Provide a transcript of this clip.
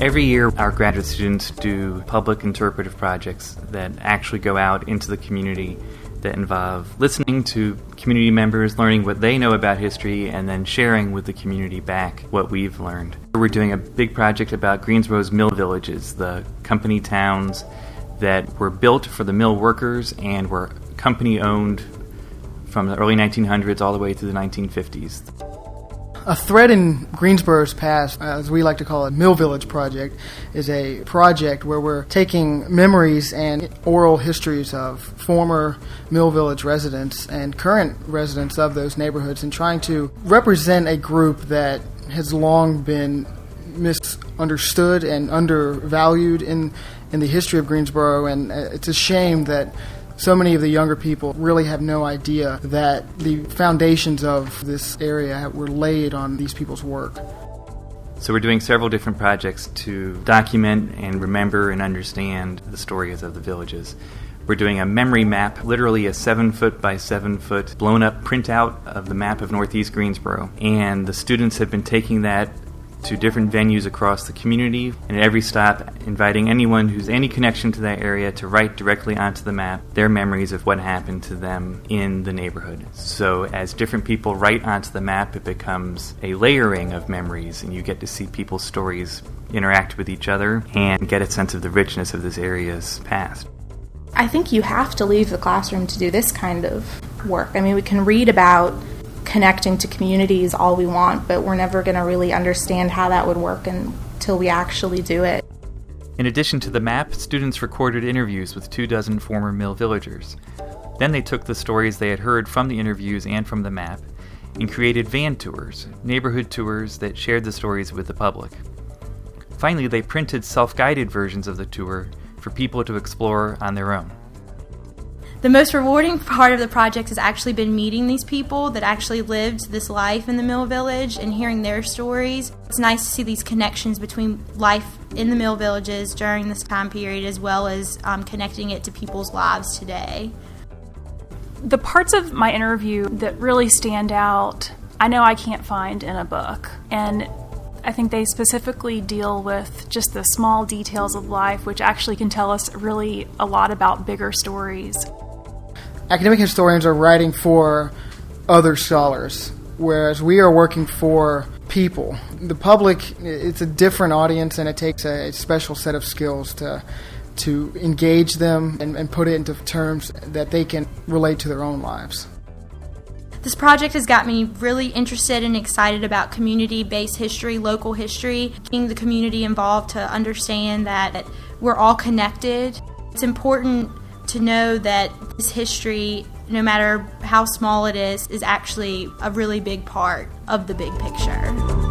Every year, our graduate students do public interpretive projects that actually go out into the community that involve listening to community members, learning what they know about history, and then sharing with the community back what we've learned. We're doing a big project about Greensboro's mill villages, the company towns that were built for the mill workers and were company-owned from the early 1900s all the way through the 1950s. A thread in Greensboro's past, as we like to call it, Mill Village Project, is a project where we're taking memories and oral histories of former Mill Village residents and current residents of those neighborhoods and trying to represent a group that has long been misunderstood and undervalued in the history of Greensboro. And it's a shame that so many of the younger people really have no idea that the foundations of this area were laid on these people's work. So we're doing several different projects to document and remember and understand the stories of the villages. We're doing a memory map, literally a 7-foot by 7-foot blown up printout of the map of Northeast Greensboro. And the students have been taking that to different venues across the community, and at every stop inviting anyone who's any connection to that area to write directly onto the map their memories of what happened to them in the neighborhood. So as different people write onto the map, it becomes a layering of memories, and you get to see people's stories interact with each other and get a sense of the richness of this area's past. I think you have to leave the classroom to do this kind of work. I mean, we can read about connecting to communities all we want, but we're never going to really understand how that would work until we actually do it. In addition to the map, students recorded interviews with 24 former mill villagers. Then they took the stories they had heard from the interviews and from the map and created van tours, neighborhood tours that shared the stories with the public. Finally, they printed self-guided versions of the tour for people to explore on their own. The most rewarding part of the project has actually been meeting these people that actually lived this life in the mill village and hearing their stories. It's nice to see these connections between life in the mill villages during this time period as well as connecting it to people's lives today. The parts of my interview that really stand out, I know I can't find in a book. And I think they specifically deal with just the small details of life, which actually can tell us really a lot about bigger stories. Academic historians are writing for other scholars, whereas we are working for people. The public, it's a different audience, and it takes a special set of skills to engage them and put it into terms that they can relate to their own lives. This project has got me really interested and excited about community-based history, local history, getting the community involved to understand that we're all connected. It's important to know that this history, no matter how small it is actually a really big part of the big picture.